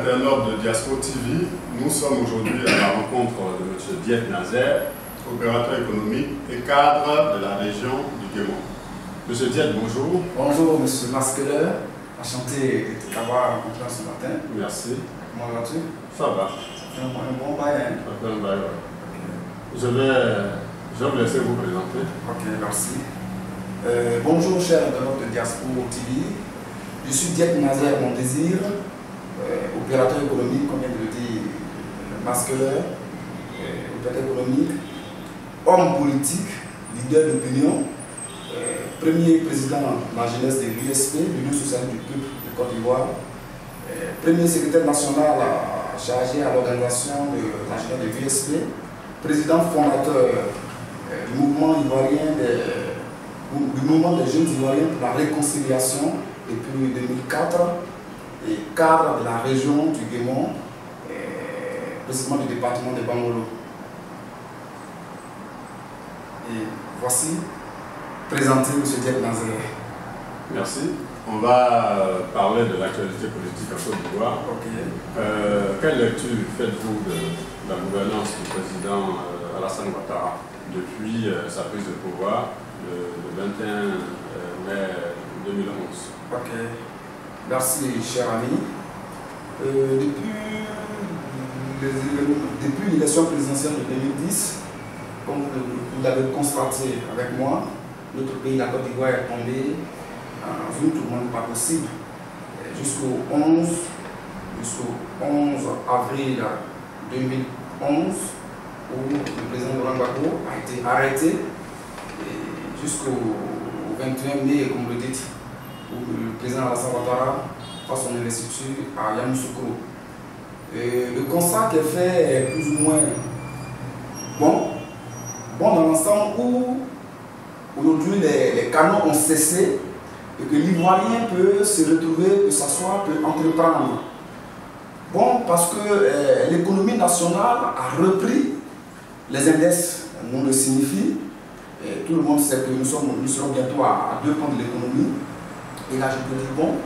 internautes de Diaspora TV, nous sommes aujourd'hui à la rencontre de M. Diep Nazer, opérateur économique et cadre de la région du Guémon. M. Diep, bonjour. Bonjour M. Masqueleur, enchanté de t'avoir rencontré ce matin. Merci. Comment vas-tu? Ça va. Ça fait un bon bail, hein? Ça fait un bail, ouais. Je vais vous laisser vous présenter. Ok, merci. Bonjour chers internautes de Diaspora TV. Je suis Diep Nazer, mon désir, opérateur économique, comme vient de le dire Masqueleur, opérateur économique, homme politique, leader d'opinion, premier président de la jeunesse de l'USP, l'Union sociale du peuple de Côte d'Ivoire, premier secrétaire national chargé à l'organisation de la jeunesse de l'USP, président fondateur du mouvement ivoirien du mouvement des jeunes ivoiriens pour la réconciliation depuis 2004 et cadre de la région du Guémon, précisément du département de Bangolo. Et voici présenter M. Diep Nazer. Merci. On va parler de l'actualité politique à Côte d'Ivoire. Ok. Quelle lecture faites-vous de la gouvernance du président Alassane Ouattara depuis sa prise de pouvoir le 21 mai 2011? Ok. Merci, cher ami. Depuis l'élection présidentielle de 2010, comme vous l'avez constaté avec moi, notre pays, la Côte d'Ivoire, est tombé dans une tourmente pas possible jusqu'au 11 avril 2011, où le président Laurent Gbagbo a été arrêté, jusqu'au 21 mai, comme vous le dites, où le président Alassane Ouattara fait son investiture à Yamoussoukro. Le constat qui est fait est plus ou moins bon dans l'ensemble où aujourd'hui les canons ont cessé et que l'Ivoirien peut se retrouver, peut s'asseoir, peut entreprendre. Bon, parce que l'économie nationale a repris les index, nous le signifie. Et tout le monde sait que nous serons bientôt à 2 points de l'économie. Et là, je peux dire bon,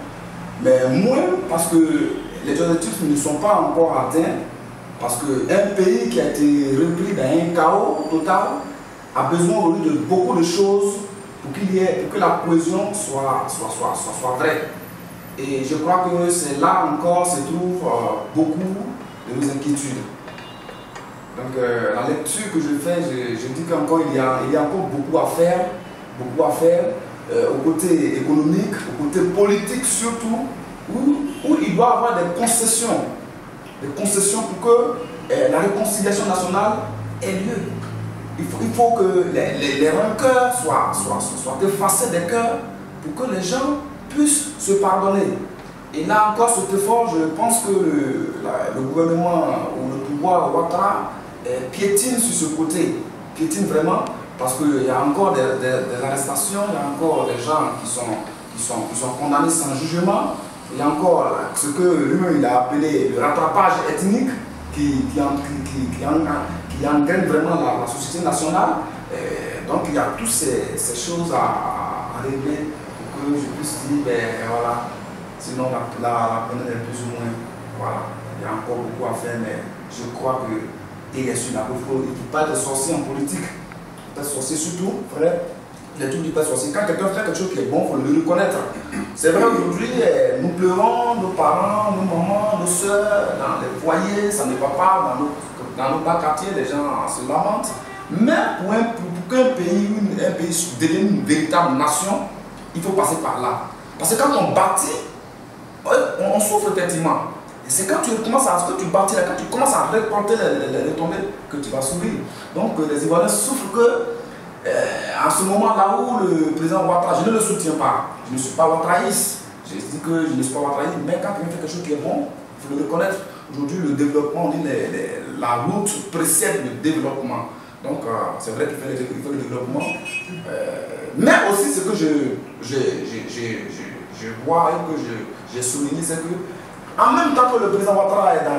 mais moins parce que les objectifs ne sont pas encore atteints. Parce qu'un pays qui a été repris dans un chaos total a besoin aujourd'hui de beaucoup de choses pour que la cohésion soit vraie. Et je crois que c'est là encore se trouvent beaucoup de nos inquiétudes. Donc la lecture que je fais, je dis qu'encore il y a encore beaucoup à faire au côté économique, au côté politique surtout, où il doit y avoir des concessions pour que la réconciliation nationale ait lieu. Il faut que les rancœurs soient effacés des cœurs pour que les gens puissent se pardonner. Et là encore, cet effort, je pense que le gouvernement ou le pouvoir Ouattara piétine sur ce côté, piétine vraiment, parce qu'il y a encore des arrestations, il y a encore des gens qui sont condamnés sans jugement, il y a encore ce que lui-même il a appelé le rattrapage ethnique qui engraine vraiment la société nationale. Donc il y a toutes ces choses à régler pour que je puisse dire, ben voilà, sinon la peine est plus ou moins, voilà, il y a encore beaucoup à faire, mais je crois que il est sur la route. Il ne faut pas être sorcier en politique. Il faut être sorcier surtout, frère. Il est tout du pas sorcier. Quand quelqu'un fait quelque chose qui est bon, il faut le reconnaître. C'est vrai aujourd'hui, nous pleurons, nos parents, nos mamans, nos soeurs, dans les foyers, ça ne va pas, dans nos bas quartiers, les gens se lamentent. Mais pour qu'un pays devienne une véritable nation, il faut passer par là. Parce que quand on bâtit, on souffre effectivement. C'est quand tu commences à bâtir, quand tu commences à récolter les retombées que tu vas sourire. Donc les Ivoiriens souffrent que, en ce moment-là où le président Ouattara, je ne le soutiens pas, je ne suis pas ouattaraïste, je dis que je ne suis pas ouattaraïste, mais quand il fait quelque chose qui est bon, il faut le reconnaître. Aujourd'hui, le développement, on dit la route précède le développement. Donc c'est vrai qu'il faut le développement. Mais aussi ce que je vois et que j'ai souligné, c'est que en même temps que le président Ouattara est dans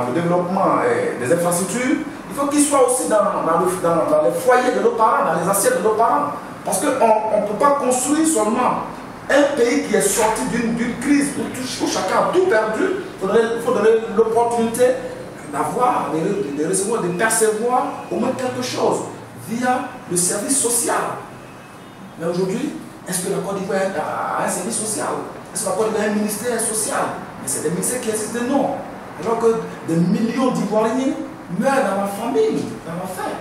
le développement des infrastructures, il faut qu'il soit aussi dans les foyers de nos parents, dans les assiettes de nos parents. Parce qu'on ne peut pas construire seulement Un pays qui est sorti d'une crise où chacun a tout perdu, il faut donner l'opportunité d'avoir, de recevoir, de percevoir au moins quelque chose via le service social. Mais aujourd'hui, est-ce que la Côte d'Ivoire a un service social? Est-ce que la Côte d'Ivoire a un ministère social? Mais c'est des ministères qui existent de nom. Alors que des millions d'Ivoiriens meurent dans la famine, dans la faim.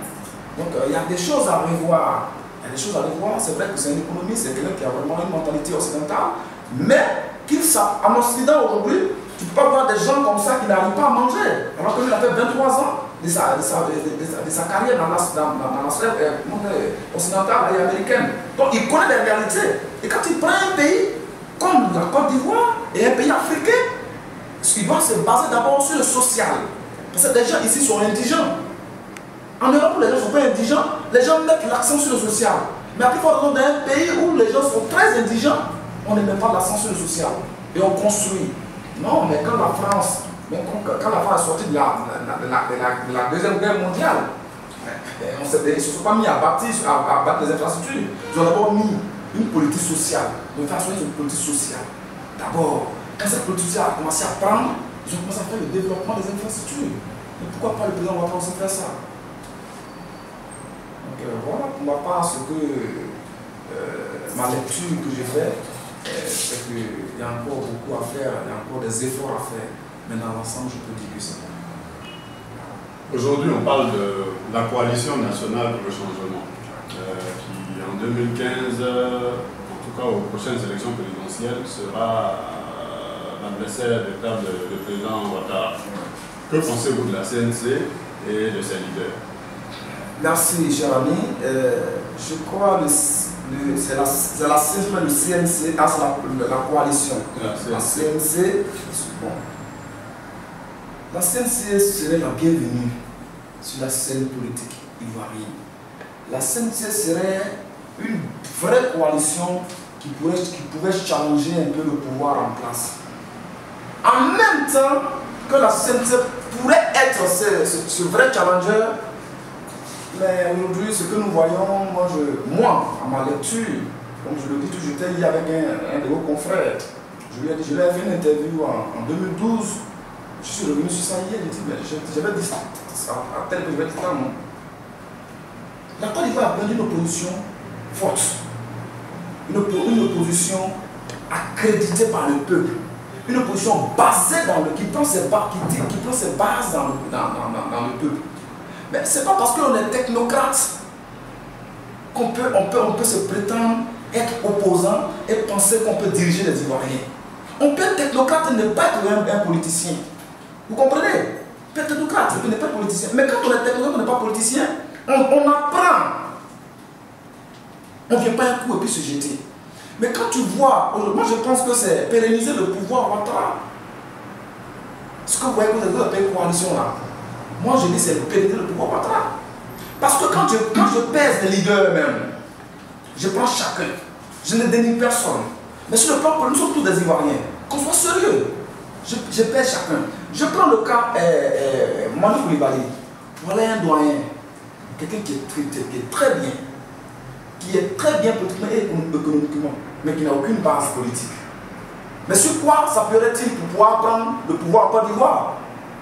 Donc il y a des choses à revoir. Il y a des choses à revoir. C'est vrai que c'est une économie, c'est quelqu'un qui a vraiment une mentalité occidentale. Mais en Occident aujourd'hui, tu ne peux pas voir des gens comme ça qui n'arrivent pas à manger. Alors qu'il a fait 23 ans de sa carrière dans la sphère occidentale et américaine. Donc il connaît les réalités. Et quand il prend un pays comme la Côte d'Ivoire et un pays africain, il doit se baser d'abord sur le social. Parce que les gens ici sont indigents. En Europe, les gens ne sont pas indigents, les gens mettent l'accent sur le social. Mais à plus fort dans un pays où les gens sont très indigents, on ne met pas l'accent sur le social. Et on construit. Non, mais quand la France, est sortie de la Deuxième Guerre mondiale, ils ne se sont pas mis à bâtir les infrastructures. Ils ont d'abord mis une politique sociale. Donc, faire une politique sociale. D'abord, quand cette politique sociale a commencé à prendre, ils ont commencé à faire le développement des infrastructures. Mais pourquoi pas le président va pas aussi faire ça? Donc voilà, pour ma part, ce que ma lecture que j'ai faite, c'est qu'il y a encore beaucoup à faire, il y a encore des efforts à faire. Mais dans l'ensemble, je peux dire que ça. Aujourd'hui, on parle de la coalition nationale pour le changement, qui en 2015, en tout cas aux prochaines élections présidentielles, sera l'adversaire de table du président Ouattara. Que pensez-vous de la CNC et de ses leaders? Merci, cher ami. Je crois que c'est la CNC, le CNC, la coalition. La CNC, bon. La CNC serait la bienvenue sur la scène politique ivoirienne. La CNC serait une vraie coalition qui pouvait challenger un peu le pouvoir en place. En même temps que la CNC pourrait être ce vrai challenger, mais aujourd'hui, ce que nous voyons, moi, à ma lecture, comme je le dis, j'étais hier avec un de vos confrères. Je lui ai fait une interview en 2012. Je suis revenu sur ça hier. J'avais dit ça. À tel que je vais dire ça, non. La Côte d'Ivoire a besoin d'une opposition forte. Une opposition accréditée par le peuple. Une opposition basée dans le. qui prend ses bases dans le peuple. Mais ce n'est pas parce qu'on est technocrate qu'on peut se prétendre être opposant et penser qu'on peut diriger les Ivoiriens. On peut être technocrate et ne pas être un politicien. Vous comprenez? On peut être technocrate et ne pas être politicien. Mais quand on est technocrate et n'est pas politicien, on apprend. On ne vient pas un coup et puis se jeter. Mais quand tu vois, moi je pense que c'est pérenniser le pouvoir Ouattara. Ce que vous voyez que vous avez une coalition là. Moi je dis c'est pérenniser le pouvoir Ouattara. Parce que quand je pèse les leaders même, je prends chacun. Je ne dénigre personne. Mais sur le plan politique, nous sommes tous des Ivoiriens. Qu'on soit sérieux. Je pèse chacun. Je prends le cas Manu Koulibaly. Voilà un doyen. Quelqu'un qui est très bien. Qui est très bien politiquement et économiquement. Mais qui n'a aucune base politique. Mais sur quoi s'appuierait-il pour pouvoir prendre le pouvoir en Côte d'Ivoire?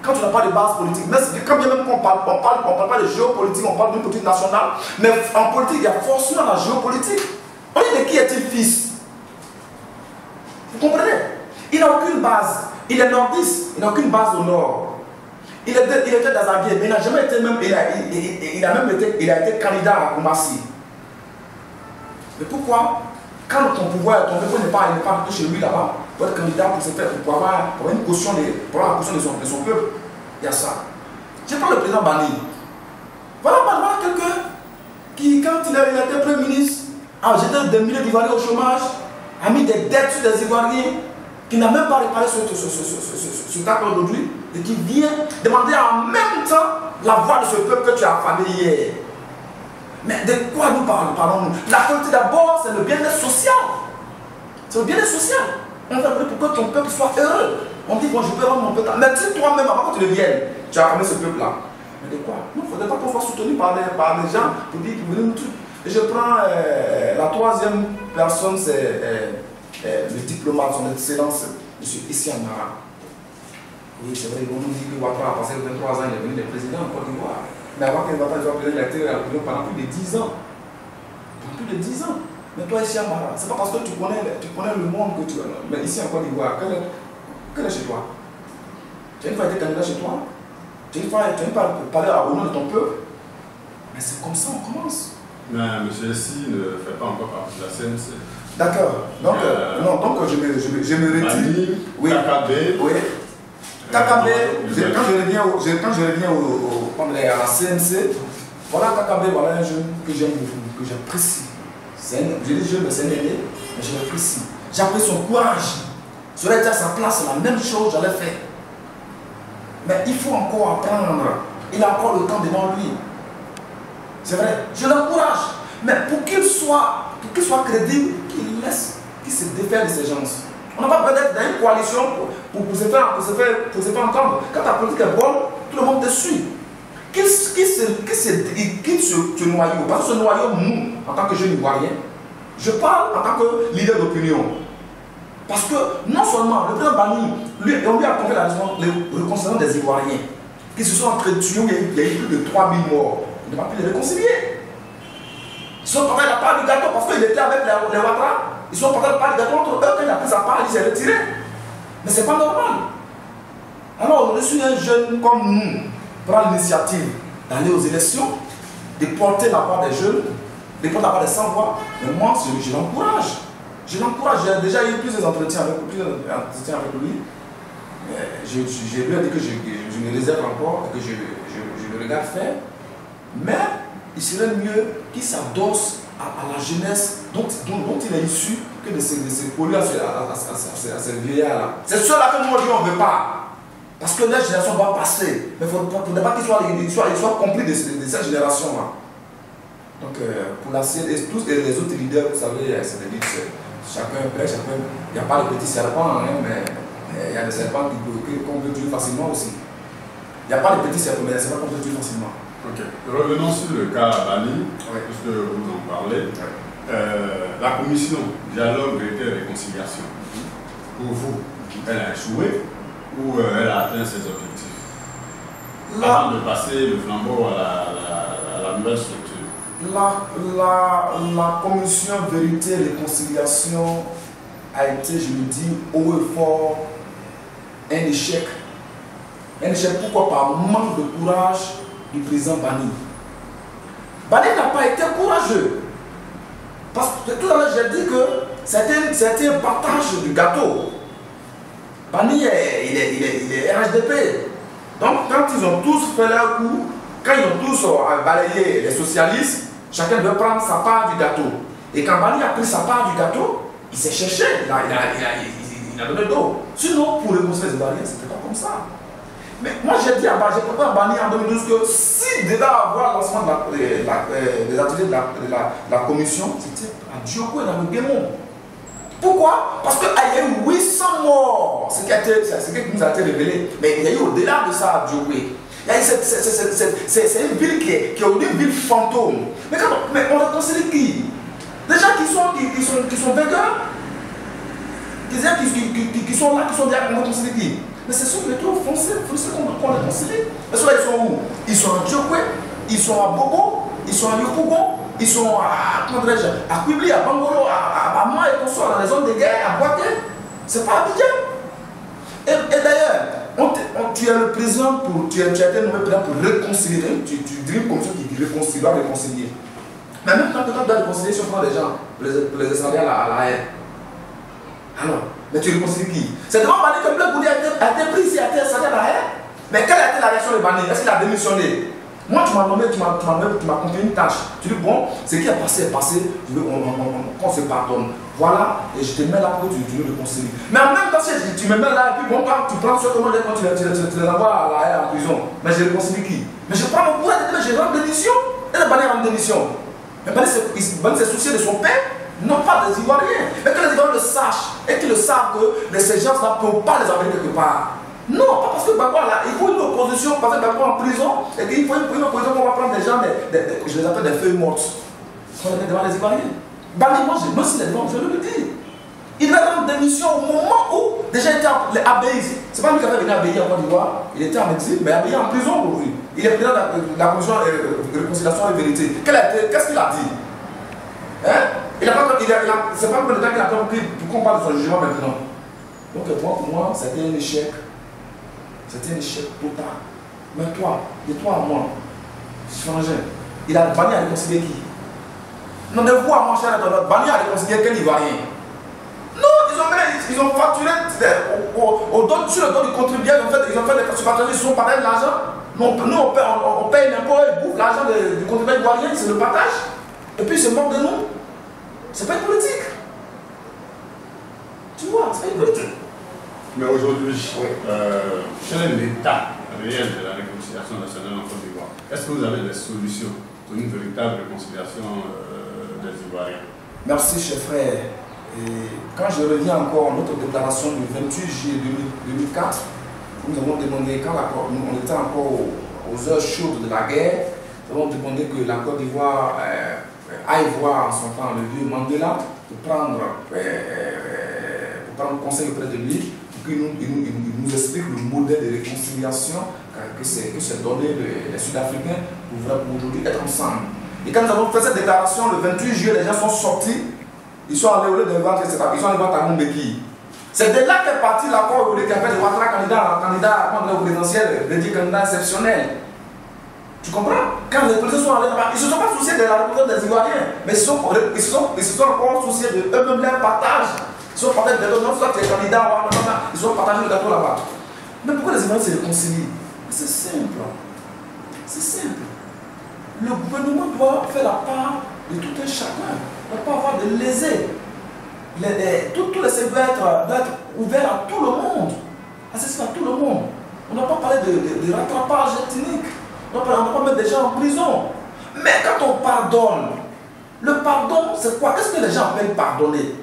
Quand tu n'as pas de base politique, mais quand bien même qu'on parle pas de géopolitique, on parle d'une politique nationale, mais en politique, il y a forcément la géopolitique. On dit de qui est-il fils? Vous comprenez? Il n'a aucune base. Il est nordiste, il n'a aucune base au nord. Il était d'Azagé, mais il n'a jamais été même. Il a été candidat à Koumassi. Mais pourquoi? Quand ton pouvoir est tombé, il n'est pas chez lui là-bas, pour être candidat pour avoir une caution de son peuple. Il y a ça. Je prends le président Bani. Voilà quelqu'un qui, quand il a été Premier ministre, a jeté des milliers d'Ivoiriens au chômage, a mis des dettes sur des Ivoiriens, qui n'a même pas réparé ce cas aujourd'hui, et qui vient demander en même temps la voix de ce peuple que tu as affamé hier. Mais de quoi nous parlons-nous? La politique d'abord, c'est le bien-être social. C'est le bien-être social. On va pour que ton peuple soit heureux. On dit, bon, je peux rendre mon peuple. Mais dis toi-même, avant que tu le viennes, tu as ramené ce peuple-là. Mais de quoi? Il ne faudrait pas qu'on soit soutenu par les gens pour dire qu'ils veulent nous truc. Et je prends la troisième personne, c'est le diplomate, son excellence, M. Issa Mara. Oui, c'est vrai, on nous dit que Ouattara a passé 23 ans, il est venu le président en Côte d'Ivoire. Mais avant qu'il Ouattara soit président, il a été à la prison pendant plus de 10 ans. Pendant plus de 10 ans. Mais toi, Issa Mara, c'est pas parce que tu connais le monde que tu vas. Mais ici en Côte d'Ivoire, quel est chez toi? Tu as une fois été candidat chez toi? Tu as une fois parlé au nom de ton peuple? Mais c'est comme ça, on commence. Mais M. Essi ne fait pas encore partie de la CNC. D'accord. Donc, donc je me retire. Mani, Oui. Kakabé. Oui. Kakabé, quand je reviens à la CNC, voilà Kakabé, voilà un jeune que j'aime beaucoup, que j'apprécie. Je dis jeune, c'est un aîné, mais je l'apprécie. J'apprécie son courage. Si j'aurais été à sa place, la même chose, j'allais faire. Mais il faut encore apprendre. Il a encore le temps devant lui. C'est vrai, je l'encourage. Mais pour qu'il soit crédible, qu'il se défaire de ces gens. On n'a pas besoin d'être dans une coalition pour se faire entendre. Quand ta politique est bonne, tout le monde te suit. Qu'il se noyau. Parce que ce noyau, nous, en tant que jeunes Ivoiriens, je parle en tant que leader d'opinion. Parce que non seulement le président Bani, on lui a confié la réconciliation des Ivoiriens, qui se sont entretués, il y a eu plus de 3000 morts. Il n'a pas pu les réconcilier. Ils sont partis de la part du gâteau parce qu'il était avec les Ouattara. Ils sont partis de la part du gâteau entre eux. Quand il a pris sa part, il s'est retiré. Mais ce n'est pas normal. Alors, je suis un jeune comme nous, prendre l'initiative d'aller aux élections, de porter la voix des jeunes, de porter la voix des sans-voix. Mais moi, je l'encourage. Je l'encourage. J'ai déjà eu plusieurs entretiens avec lui. Je lui ai dit que je me réserve encore, que je le regarde faire. Mais il serait mieux qu'il s'adosse à la jeunesse dont il est issu que de se coller à ces vieillards-là. C'est ceux-là que nous on ne veut pas. Parce que la génération va passer. Mais il ne faudrait pas qu'ils soient compris de cette génération-là. Donc, pour la CNC et tous les autres leaders, vous savez, c'est des leaders. Chacun, il n'y a pas de petits serpents, mais il y a des serpents qu'on veut tuer facilement aussi. Il n'y a pas de petits serpents, mais il y a des serpents qu'on veut tuer facilement. Ok. Revenons sur le cas Bani, puisque vous en parlez. La commission dialogue, vérité et réconciliation, pour vous, elle a échoué ou elle a atteint ses objectifs avant de passer le flambeau à la nouvelle structure? La commission vérité et réconciliation a été, je le dis, haut et fort, un échec. Un échec pourquoi? Par manque de courage du président Bani. Bani n'a pas été courageux. Parce que tout à l'heure j'ai dit que c'était un partage du gâteau. Bani il est RHDP. Donc quand ils ont tous fait leur coup, quand ils ont tous balayé les socialistes, chacun devait prendre sa part du gâteau. Et quand Bani a pris sa part du gâteau, il s'est cherché, il a donné d'eau. Sinon, pour réconcilier les Ivoiriens, c'était pas comme ça. Mais moi j'ai dit j'ai proposé à Bani en 2012 que s'il devait avoir le lancement des activités de la commission, c'était à Djoko et dans le Guémon. Pourquoi? Parce qu'il y a eu 800 morts, ce qui nous a été révélé. Mais il y a eu au-delà de ça à Djoko. C'est une ville qui est une ville fantôme. Mais on réconcilie qui? Des gens qui sont vainqueurs, qui sont là, qui sont derrière, on réconcilie qui? Mais ce sont les troupes foncées qu'on réconcilie. Mais ceux-là, ils sont où? Ils sont à Djoko, ils sont à Bobo, ils sont à Yopougon, ils sont à Kwibli, à Bangolo, à Bama et consorts, dans les zones de guerre, à Boaké. C'est pas Abidjan. Et d'ailleurs, tu es le président tu as été nommé président pour réconcilier. Tu diriges une commission qui doit réconcilier. Mais même quand tu dois réconcilier, si on prend des gens, pour les escalader à la haine. Alors, mais tu réconcilies qui? C'est devant Bani que Blaise Goudi a été pris ici, a été escalé à la haine. Mais quelle a été la réaction de Bani? Est-ce qu'il a démissionné? Moi, tu m'as nommé, tu m'as confié une tâche. Tu dis, bon, ce qui est passé est passé, qu'on se pardonne. Voilà, et je te mets là pour que tu le réconcilies. Mais en même temps, si tu me mets là, et puis bon, quand tu prends ce commande, quand tu les envoies à la haine en prison, mais je réconcilie qui? Mais je prends mon courage, je rends démission. Et le Bani rend démission. Mais Bani s'est soucié de son père, non pas des Ivoiriens. Mais que les Ivoiriens le sachent, et qu'ils le savent que ces gens-là ne peuvent pas les envoyer quelque part. Non, pas parce que Bakwa là, il faut une opposition, parce que Bakwa en prison, et qu'il faut une opposition qu'on va prendre des gens, je les appelle des feuilles mortes. On est devant les Ivoiriens. Bani, moi si les devant, je le dis. Il va rendre démission au moment où déjà il était abbaye. C'est pas lui qui avait venu abbaye en Côte d'Ivoire. Il était en exil, mais abbaye en prison aujourd'hui. Il est président de la commission de réconciliation et vérité. Qu'est-ce qu'il a dit? Hein? C'est pas le temps qu'il a compris pourquoi on parle de son jugement maintenant. Donc pour moi, c'était un échec. C'était un échec total. Mais toi, de toi à moi, frangin, il a banni à réconcilier qui? Non, de vous à moi, cher internaute, banni à réconcilier quel Ivoirien? Non, ils ont facturé sur le dos du contribuable, ils ont fait des facturations, ils sont partagés de l'argent. Nous, on paye l'impôt, ils bouffent l'argent du contribuable ivoirien, c'est le partage. Et puis ils se moquent de nous. C'est pas une politique. Tu vois, c'est pas une politique. Mais aujourd'hui, quel est l'état réel de la réconciliation nationale en Côte d'Ivoire? Est-ce que vous avez des solutions pour une véritable réconciliation des Ivoiriens? Merci, cher frère. Et quand je reviens encore à notre déclaration du 28 juillet 2004, nous avons demandé, quand on était encore aux heures chaudes de la guerre, nous avons demandé que la Côte d'Ivoire aille voir en son temps le vieux Mandela pour prendre conseil auprès de lui, pour qu'il nous explique le modèle de réconciliation que s'est donné les Sud-Africains pour aujourd'hui être ensemble. Et quand nous avons fait cette déclaration, le 28 juillet, les gens sont sortis. Ils sont allés au lieu de vendre, ils sont allés voir Thabo Mbeki. C'est de là qu'est parti l'accord qui a fait de Ouattara candidat au présidentiel, de candidat exceptionnel. Tu comprends? Quand les présidents sont allés là-bas, ils ne se sont pas souciés de la représentation des Ivoiriens, mais ils se sont encore souciés de eux-mêmes leur partage. Ils sont partagés de l'autre, soit les candidats, ils sont partagés le gâteau là-bas. Mais pourquoi les Ivoiriens se réconcilient? C'est simple. C'est simple. Le gouvernement doit faire la part de tout un chacun. On ne peut pas avoir de lésés. Tous les secteurs doivent être ouverts à tout le monde. Accessibles à tout le monde. On n'a pas parlé de rattrapage ethnique. On ne doit pas mettre des gens en prison. Mais quand on pardonne, le pardon, c'est quoi? Qu'est-ce que les gens appellent pardonner?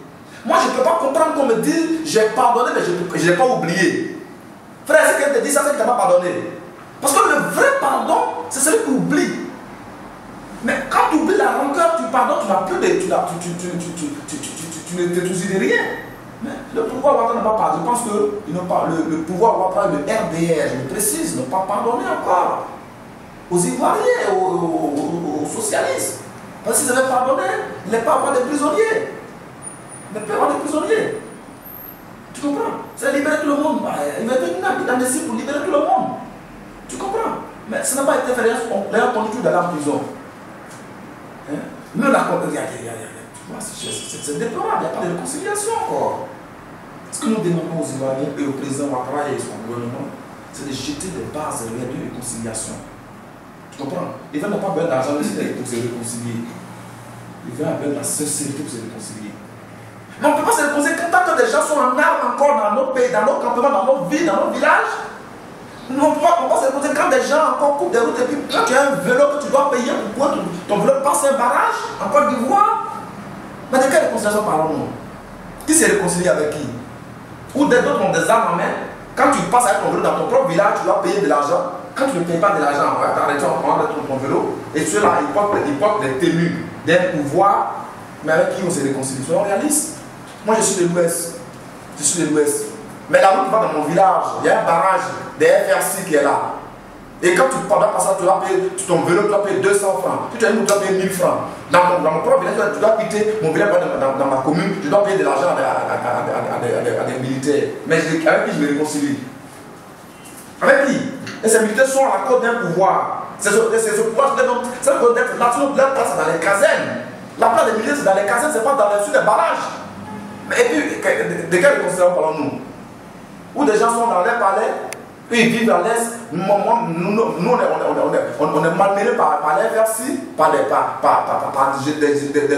Moi, je ne peux pas comprendre qu'on me dise j'ai pardonné, mais je n'ai pas oublié. Frère, c'est quelqu'un te dit ça, c'est qu'il ne t'a pas pardonné. Parce que le vrai pardon, c'est celui qui oublie. Mais quand tu oublies la rancœur, tu pardonnes, tu n'as plus de. Tu ne te soucies de rien. Mais le pouvoir Ouattara n'a pas pardonné. Je pense que le pouvoir Ouattara, le RDR, je le précise, n'a pas pardonné encore aux Ivoiriens, aux socialistes. Parce qu'ils avaient pardonné, il n'est pas avoir des prisonniers. Il ne peut pas avoir des prisonniers. Tu comprends? C'est libérer tout le monde. Il va venir dans des sites pour libérer tout le monde. Tu comprends? Mais ça n'a pas été fait. Les gens continuent d'aller en prison. Même la c'est déplorable, il n'y a pas de réconciliation encore. Ce que nous demandons aux Ivoiriens et au président Ouattara et son gouvernement, c'est de jeter des bases réelles de réconciliation. Tu comprends? Les gens n'ont pas besoin d'argent pour se réconcilier. Les gens ont besoin de la sincérité pour se réconcilier. Mais on ne peut pas se réconcilier tant que des gens sont en armes encore dans nos pays, dans nos campements, dans nos villes, dans nos villages. On ne peut pas se réconcilier quand des gens encore coupent des routes et puis quand tu as un vélo que tu dois payer pour que ton vélo passe un barrage en Côte d'Ivoire. Mais de quelle réconciliation parlons-nous? Qui s'est réconcilié avec qui? Ou d'autres ont des armes en main. Quand tu passes avec ton vélo dans ton propre village, tu dois payer de l'argent. Quand tu ne payes pas de l'argent, on va t'arrêter en prenant ton vélo. Et ceux-là, ils portent des tenues d'un pouvoir, mais avec qui on s'est réconcilié? Soyons réalistes. Moi, je suis de l'Ouest. Je suis de l'Ouest. Mais la route qui va dans mon village, il y a un barrage des FRC qui est là. Et quand tu dois passer, tu dois payer ton vélo, tu dois payer 200 francs. Si tu as une route, tu dois payer 1000 francs. Dans mon propre village, tu dois quitter mon village dans ma commune, je dois payer de l'argent à des militaires. Mais avec qui je me réconcilie? Avec qui? Et ces militaires sont à la côte d'un pouvoir. C'est ce pouvoir, c'est d'être là, leur place dans les casernes. La place des militaires, c'est dans les casernes, c'est pas dans les sud des barrages. Et puis, de quelle réconciliation parlons-nous? Où des gens sont dans les palais, puis ils vivent à l'Est. Nous, on est malmenés par les versis, par des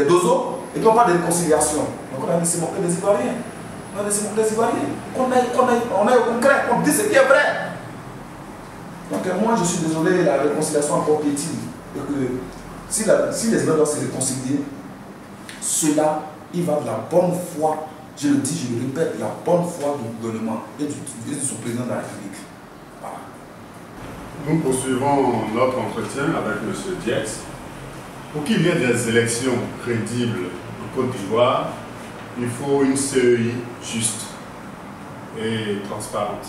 dozos, et puis on parle de réconciliation. Donc on a laissé moquer des Ivoiriens. On a laissé moquer des Ivoiriens. On est au concret, on dit ce qui est vrai. Donc moi je suis désolé, la réconciliation encore piétine. Et que si les Ivoiriens doivent se réconcilier, cela, il va de la bonne foi. Je le dis, je le répète, la bonne foi du gouvernement et de son président de la République. Voilà. Nous poursuivons notre entretien avec M. Dietz. Pour qu'il y ait des élections crédibles en Côte d'Ivoire, il faut une CEI juste et transparente.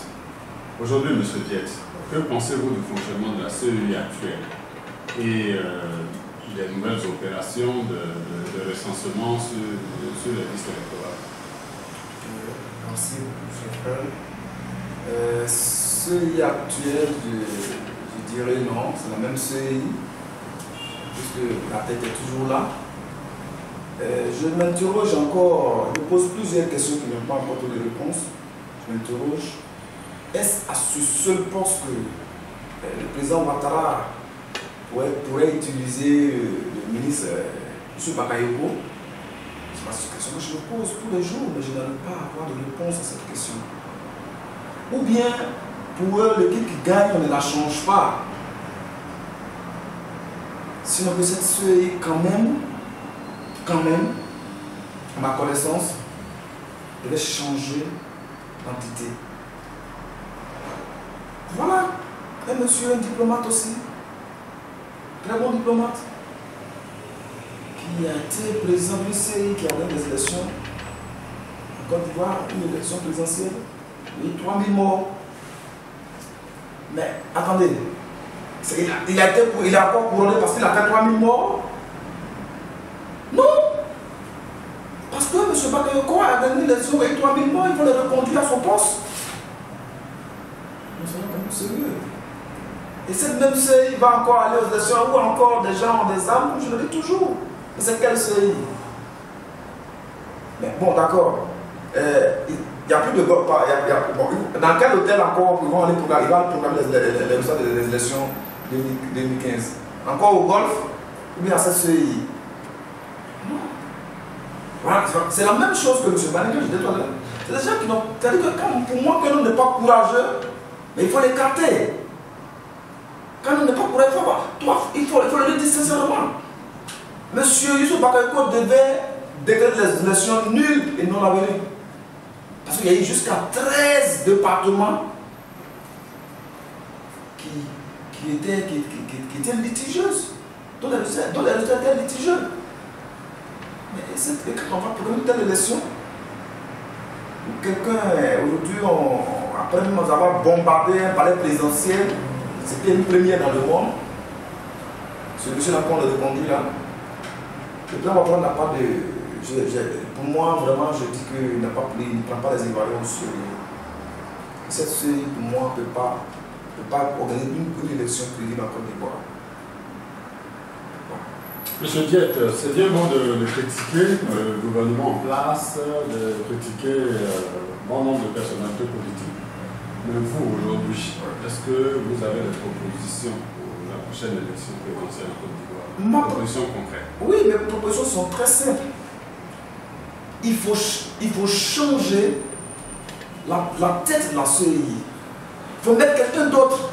Aujourd'hui, M. Diet, que pensez-vous du fonctionnement de la CEI actuelle et des nouvelles opérations de recensement sur les listes électorales? Merci beaucoup, frère. CEI actuelle, je dirais non, c'est la même CEI, puisque la tête est toujours là. Je m'interroge encore, je pose plusieurs questions qui n'ont pas encore de réponse. Je m'interroge, est-ce à ce seul poste que le président Ouattara pourrait utiliser le ministre M. Bakayoko? C'est une question que je me pose tous les jours, mais je n'arrive pas à avoir de réponse à cette question. Ou bien, pour eux, l'équipe qui gagne, on ne la change pas. Sinon que cette CEI, quand même, à ma connaissance, devait changer d'entité. Voilà, un monsieur, un diplomate aussi, très bon diplomate, qui a été président du CEI, qui a gagné des élections en Côte d'Ivoire, une élection présidentielle, il y a eu 3000 morts. Mais attendez, il a encore couronné parce qu'il a fait 3000 morts? Non! Parce que M. Bakayoko a gagné l'élection et 3000 morts, il faut le reconduire à son poste. Nous sommes quand même sérieux. Et cette même CEI va encore aller aux élections où encore des gens ont des armes, comme je le dis toujours. Mais c'est quelle CEI? Mais bon, d'accord. Il n'y a plus de... Bon, dans quel hôtel encore ils vont aller programmer les résultats des élections 2015? Encore au Golfe ou bien à cette CEI? Non. Voilà, c'est la même chose que M. Baninga, je disais tout à l'heure. C'est des gens qui n'ont... C'est-à-dire que pour moi, quand on n'est pas courageux, mais il faut l'écarter. Quand on n'est pas courageux, il faut le dire sincèrement. Monsieur Youssouf Bakayoko devait décréter les élections nulles et non avérées. Parce qu'il y a eu jusqu'à 13 départements qui étaient litigieuses, dont les résultats étaient litigieux. Mais quand on va pour une telle élection, quelqu'un, aujourd'hui, après nous avoir bombardé un palais présidentiel, c'était une première dans le monde, ce monsieur-là qu'on le reconduit là, le président Ouattara n'a pas de... pour moi, vraiment, je dis qu'il ne prend pas les Ivoiriens au sérieux. Cette CEI, pour moi, ne peut pas organiser une élection crédible en Côte d'Ivoire. Monsieur Diet, c'est bien bon de critiquer le gouvernement en place, de critiquer bon nombre de personnalités politiques. Mais vous, aujourd'hui, est-ce que vous avez des propositions pour la prochaine élection présidentielle en Côte d'Ivoire? Propositions concrètes? Oui, mes propositions sont très simples. Il faut changer la tête de la CEI. Il faut mettre quelqu'un d'autre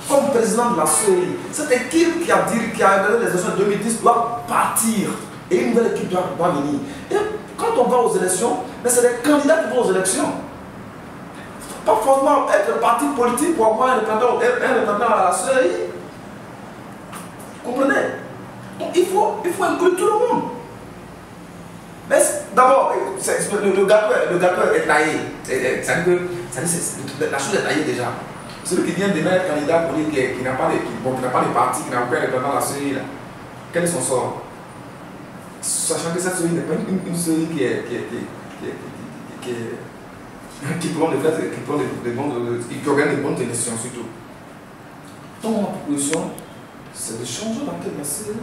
comme président de la CEI. Cette équipe qui a gagné les élections de 2010 doit partir. Et une nouvelle équipe doit venir. Et quand on va aux élections, c'est les candidats qui vont aux élections. Pas forcément être un parti politique pour avoir un représentant à la CEI. Vous comprenez? Donc il faut inclure tout le monde. Mais d'abord, le gâteau est taillé. La chose est taillée déjà. Celui qui vient de devenir candidat pour dire qu'il n'a pas de parti, qui n'a aucun représentant à la CEI, quel est son sort? Sachant que cette CEI n'est pas une CEI qui organise des bonnes élections surtout. Donc ma proposition, c'est de changer la tête de la CEI.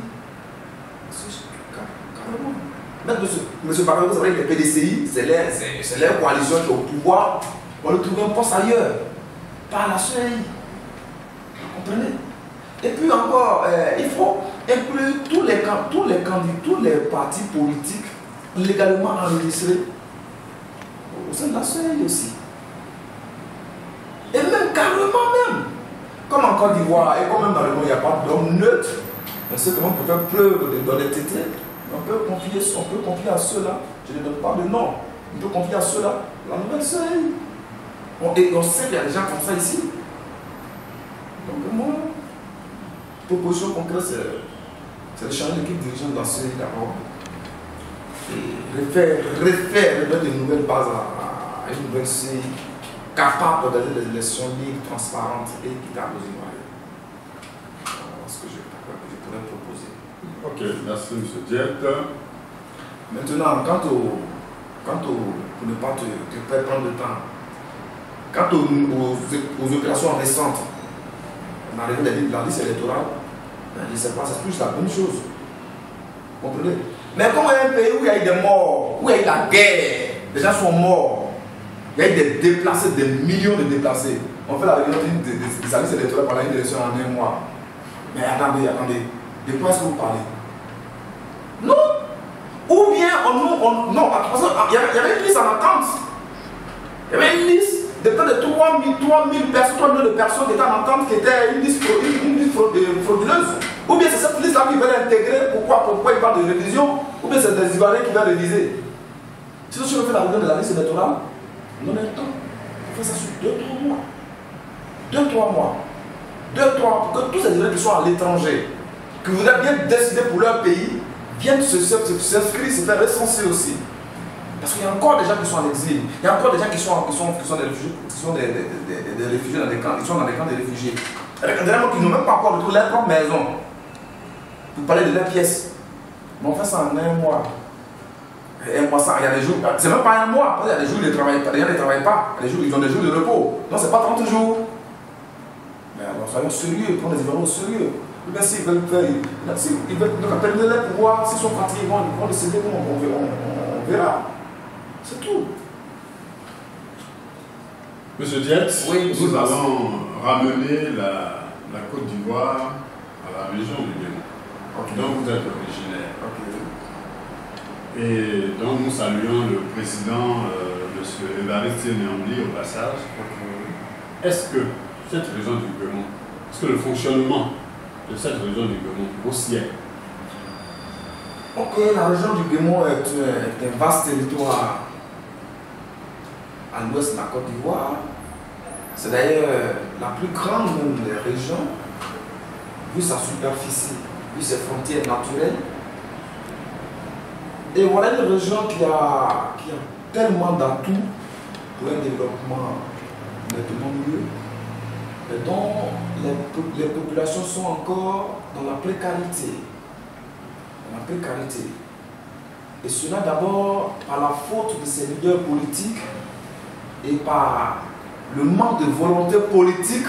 Carrément. Même M. Bakayoko, vous savez que les PDCI, c'est leur coalition qui est au pouvoir. On le trouve un poste ailleurs, pas à la CEI. Vous comprenez? Et puis encore, il faut inclure tous les candidats, tous les partis politiques légalement enregistrés au sein de la CEI aussi. Et même carrément même, comme en Côte d'Ivoire et comme même dans le monde, il n'y a pas d'homme neutre, mais ceux qui vont faire preuve d'honnêteté, on peut confier à ceux-là, je ne donne pas de nom, on peut confier à ceux-là la nouvelle CEI. Et on sait qu'il y a des gens comme ça ici. Donc moi, proposition concrète, c'est de changer l'équipe dirigeante de la CEI d'abord. remettre de nouvelles bases à une nouvelle CI capable d'aller des élections libres, transparentes et équitables aux Ivoiriens. Voilà ce que je pourrais proposer. Ok, merci M. Diep. Maintenant, pour ne pas te faire prendre de temps, quant aux opérations récentes, on arrive à la liste électorale, je ne sais pas, c'est plus la bonne chose. Vous comprenez? Mais comme un pays où il y a eu des morts, où il y a eu la guerre, les gens sont morts, il y a eu des déplacés, des millions de déplacés. On fait la réunion des listes électorales pendant une élection en un mois. Mais attendez, de quoi est-ce que vous parlez? Non! Ou bien, non, parce qu'il y avait une liste en attente. Il y avait une liste de près de 3 000 personnes, 3 millions de personnes qui étaient en attente, qui était une liste frauduleuse. Ou bien c'est cette liste-là qui veulent intégrer, pourquoi ils parlent de révision, ou bien c'est des Ivoiriens qui veulent réviser. Si on fait la réunion de la liste électorale, on a un temps. On fait ça sur 2-3 mois. 2-3 mois. 2-3 mois, pour que tous ces Ivoiriens qui sont à l'étranger, qui voudraient bien décider pour leur pays, viennent s'inscrire, se faire recenser aussi. Parce qu'il y a encore des gens qui sont en exil, il y a encore des gens qui sont des réfugiés, qui sont des réfugiés dans des camps, ils sont dans des camps de réfugiés. Dernièrement, qui n'ont même pas encore retrouvé leur propre maison. Vous parlez de leurs pièces. Mais on fait ça en un mois. Et un mois, ça, il y a des jours, c'est même pas un mois. Il y a des jours où ils ne travaillent pas, ils ont des jours de repos. Non, c'est pas 30 jours. Mais alors, soyons sérieux, prenons les Ivoiriens au sérieux. Mais s'ils veulent faire, s'ils veulent permettre leur pouvoir, s'ils sont fatigués, ils vont décider, on verra. C'est tout. Monsieur Dietz, oui, nous allons ramener la Côte d'Ivoire à la région du Bénin, dont vous êtes originaire. Et donc nous saluons le président, M. Évariste Niambli, au passage. Est-ce que cette région du Bénin, est-ce que le fonctionnement de cette région du Bénin vaut siècle? Ok, la région du Bénin est un vaste territoire à l'ouest de la Côte d'Ivoire. C'est d'ailleurs la plus grande des régions, vu sa superficie, vu ses frontières naturelles. Et voilà une région qui a tellement d'atouts pour un développement nettement mieux, et dont les populations sont encore dans la précarité. Et cela d'abord par la faute de ses leaders politiques et par le manque de volonté politique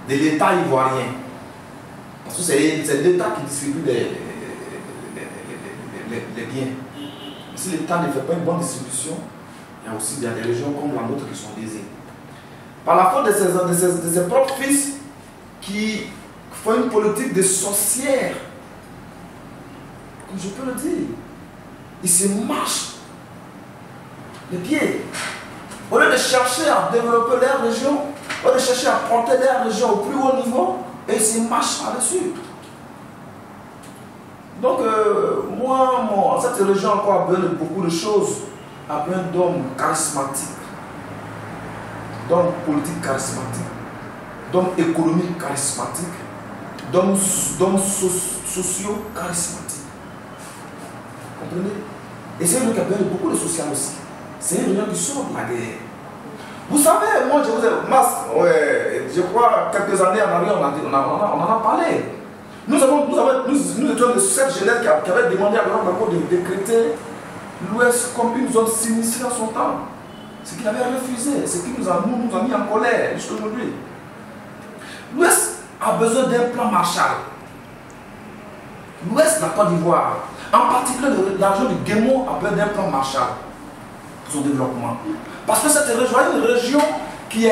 de l'État ivoirien. Parce que c'est l'État qui distribue les biens. Si l'État ne fait pas une bonne distribution, il y a aussi des régions comme la nôtre qui sont lésées. Par la faute de ses propres fils qui font une politique de sorcières, comme je peux le dire, ils se marchent les pieds. Au lieu de chercher à développer leur région, au lieu de chercher à porter leur région au plus haut niveau, et ils se marchent par-dessus. Donc, cette région encore a besoin de beaucoup de choses, a besoin d'hommes charismatiques, d'hommes politiques charismatiques, d'hommes économiques charismatiques, d'hommes sociaux charismatiques. Vous comprenez? Et c'est une région qui a besoin de beaucoup de social aussi. C'est une région qui sort de la guerre. Vous savez, moi je crois quelques années en arrière, on en a parlé. Nous étions de cette jeunesse qui avait demandé à Laurent Gbagbo de décréter l'Ouest comme une zone sinistrée à son temps. Ce qu'il avait refusé, ce qui nous a mis en colère jusqu'à aujourd'hui. L'Ouest a besoin d'un plan Marshall. L'Ouest de la Côte d'Ivoire, en particulier la région du Guémon, a besoin d'un plan Marshall pour son développement. Parce que cette région est une région qui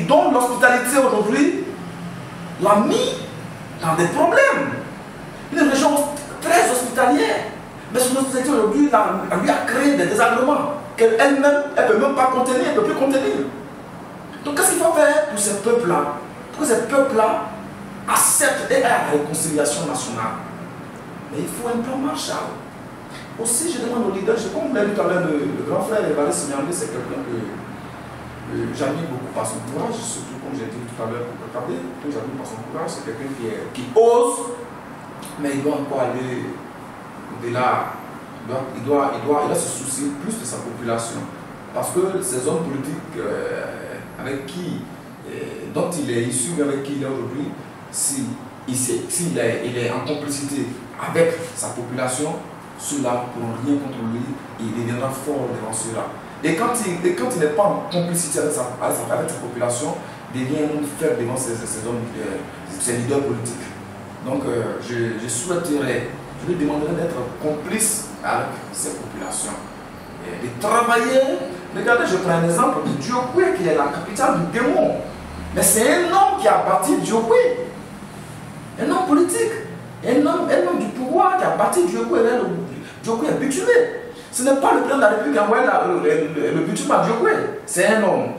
donne l'hospitalité aujourd'hui, l'a mis dans des problèmes. Une région très hospitalière. Mais son hospitalité aujourd'hui lui a créé des désagréments qu'elle-même, elle ne peut même pas contenir, elle ne peut plus contenir. Donc qu'est-ce qu'il faut faire pour ces peuples-là? Pour que ces peuples-là acceptent et aient la réconciliation nationale. Mais il faut un plan Marshall. Aussi, je demande aux leaders, comme vous l'avez dit tout à l'heure, le grand frère Évariste Niambli, c'est quelqu'un que j'admire beaucoup par son courage, surtout comme j'ai dit tout à l'heure pour Kakabé, que j'admire par son courage, c'est quelqu'un qui ose, mais il doit encore aller au-delà il doit se soucier plus de sa population. Parce que ces hommes politiques dont il est issu, avec qui il est aujourd'hui, s'il est en complicité avec sa population, ceux-là ne pourront rien contre lui, il deviendra fort devant ceux-là. Et quand il n'est pas en complicité avec sa population, il devient faire devant ces hommes, ces leaders politiques. Donc je souhaiterais, je lui demanderais d'être complice avec ces populations. Et de travailler. Regardez, je prends un exemple de Diokwe, qui est la capitale du Guémon. Mais c'est un homme qui a bâti Diokwe. Un homme politique. Un homme du pouvoir qui a bâti Diokwe. Diokwe est bitumé. Ce n'est pas le président de la République qui a envoyé le bitume à Diokwe. C'est un homme.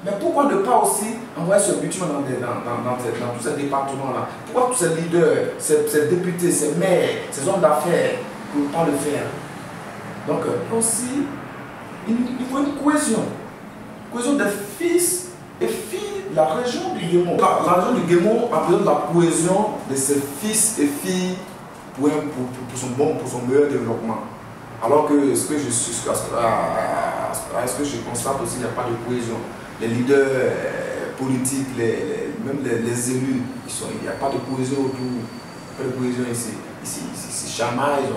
Mais pourquoi ne pas aussi envoyer ce bitume dans tous ces départements-là? Pourquoi tous ces leaders, ces députés, ces maires, ces hommes d'affaires ne peuvent pas le faire? Donc aussi, il faut une cohésion. Cohésion des fils et filles de la région du Guémon. La région du Guémon a besoin de la cohésion de ses fils et filles pour son meilleur développement. Alors que ce que je constate aussi, il n'y a pas de cohésion. Les leaders politiques, même les élus, il n'y a pas de cohésion autour. Pas de cohésion ici. Ici, c'est chamaille,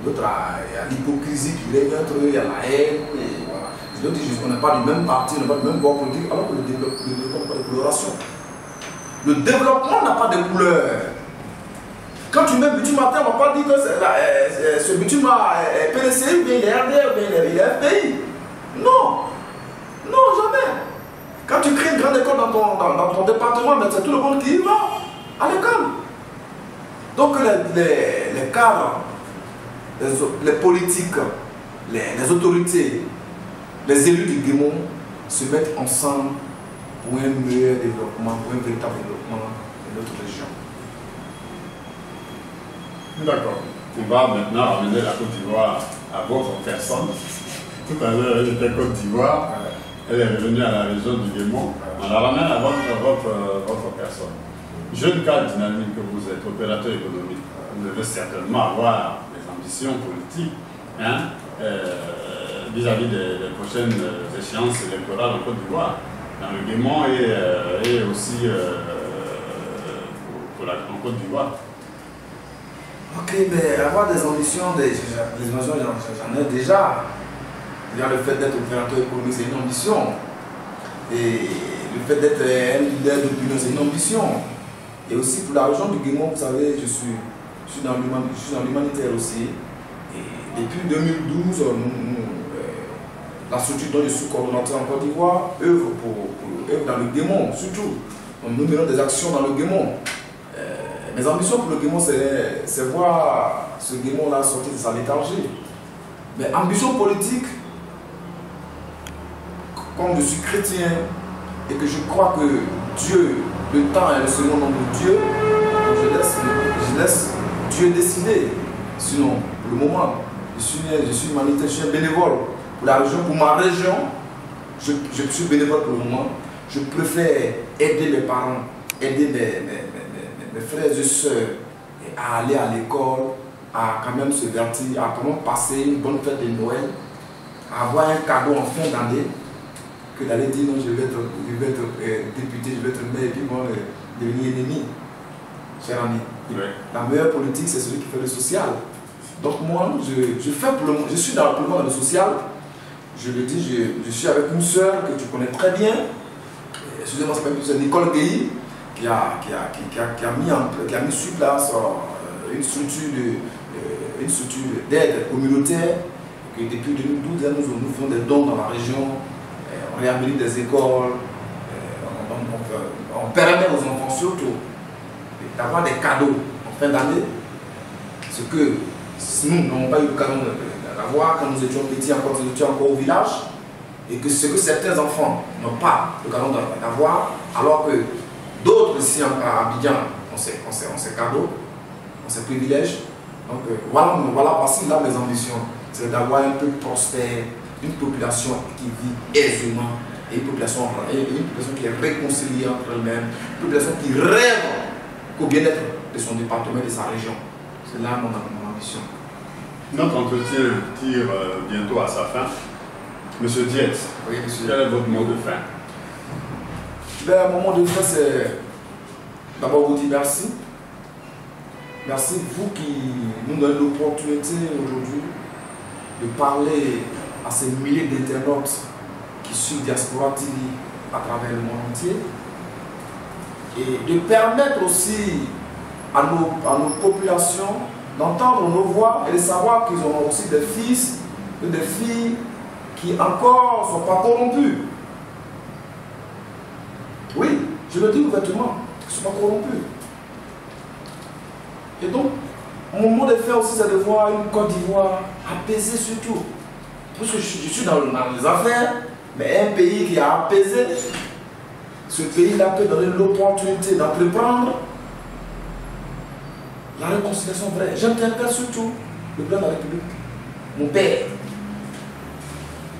d'autres, il y a l'hypocrisie qui règne entre eux, il y a la haine, et voilà. D'autres disent qu'on n'est pas du même parti, on n'est pas du même bord politique, alors que le développement n'a pas de coloration. Le développement n'a pas de couleur. Quand tu mets bitume à terre, on ne va pas dire que ce bitume est PDC, ou bien il est RD, ou bien il est FPI. Non, non, jamais. Quand tu crées une grande école dans ton département, c'est tout le monde qui y va à l'école. Donc les cadres, les politiques, les autorités, les élus du Guémon se mettent ensemble pour un meilleur développement, pour un véritable développement de notre région. D'accord. On va maintenant ramener la Côte d'Ivoire à votre personne. Tout à l'heure, elle était Côte d'Ivoire. Elle est revenue à la région du Guémon. On la ramène à votre personne. Jeune cadre dynamique que vous êtes, opérateur économique, vous devez certainement avoir des ambitions politiques vis-à-vis des prochaines échéances électorales en Côte d'Ivoire, dans le Guémon et aussi en Côte d'Ivoire. Ok, mais avoir des ambitions, j'en ai déjà. Le fait d'être opérateur économique, c'est une ambition. Et le fait d'être un leader d'opinion, c'est une ambition. Et aussi pour la région du Guémon, vous savez, je suis dans l'humanitaire aussi. Et depuis 2012, la structure dont je suis coordonnateur en Côte d'Ivoire œuvre dans le Guémon, surtout. Nous menons des actions dans le Guémon. Mes ambitions pour le Guémon, c'est voir ce Guémon-là sortir de sa léthargie. Mais ambition politique, comme je suis chrétien et que je crois que Dieu, le temps est le second nom de Dieu, je laisse Dieu décider. Sinon, pour le moment, je suis humanitaire, je suis un bénévole pour la région, pour ma région. Je suis bénévole pour le moment. Je préfère aider mes parents, aider mes frères et soeurs à aller à l'école, à quand même se divertir, à comment passer une bonne fête de Noël, à avoir un cadeau en fin d'année, que d'aller dire non, je vais être député, je vais être maire, et puis bon, devenir ennemi. Cher ami, la meilleure politique, c'est celui qui fait le social. Donc moi, je suis dans le social. Je le dis, je suis avec une soeur que tu connais très bien. Excusez-moi, c'est Nicole Guéhi, qui a mis sur place une structure d'aide communautaire. Que depuis 2012, nous faisons des dons dans la région. On réhabilite des écoles. On permet aux enfants surtout d'avoir des cadeaux en fin d'année. Ce que nous n'avons pas eu l'occasion d'avoir quand nous étions petits, nous étions encore au village. Et que ce que certains enfants n'ont pas l'occasion d'avoir, alors que d'autres ici à Abidjan ont ces cadeaux, ont ces privilèges. Donc voici là mes ambitions. C'est d'avoir un peu prospère, une population qui vit aisément, et une population qui est réconciliée entre elle-même, une population qui rêve au bien-être de son département et de sa région. C'est là mon ambition. Notre entretien tire bientôt à sa fin. Monsieur Dietz, Oui, monsieur. quel est votre mot de fin? Ben, mon mot de fin, c'est d'abord vous dire merci. Merci, vous qui nous donnez l'opportunité aujourd'hui de parler à ces milliers d'internautes qui suivent Diaspora TV à travers le monde entier et de permettre aussi à nos populations d'entendre nos voix et de savoir qu'ils ont aussi des fils et des filles qui encore ne sont pas corrompus. Oui, je le dis ouvertement, ils ne sont pas corrompus. Et donc, mon mot de fin aussi, c'est de voir une Côte d'Ivoire apaisée surtout. Parce que je suis dans les affaires, mais un pays qui a apaisé, ce pays-là peut donner l'opportunité d'entreprendre la réconciliation vraie. J'interpelle surtout le président de la République, mon père.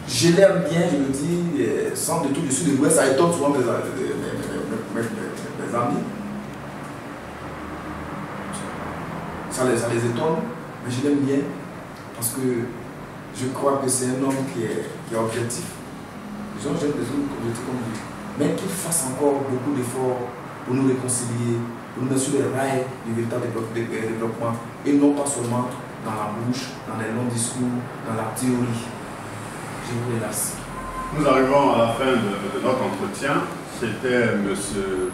Je l'aime bien, je le dis, sans de tout, je suis de l'Ouest, ça étonne souvent mes amis. Ça les étonne, mais je l'aime bien parce que je crois que c'est un homme qui est objectif. Les gens j'aime des hommes objectifs comme lui, mais qu'il fasse encore beaucoup d'efforts pour nous réconcilier, pour nous mettre sur les rails du véritable développement et non pas seulement dans la bouche, dans les longs discours, dans la théorie. Je vous remercie. Nous arrivons à la fin de notre entretien. C'était M.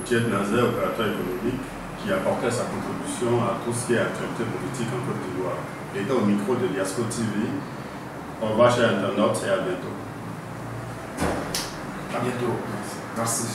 Dietz Nazer, opérateur économique, qui apportait sa contribution à tout ce qui est actualité politique en Côte d'Ivoire. Il était au micro de Diaspora TV. Au revoir, chers internautes, et à bientôt. À bientôt. Merci.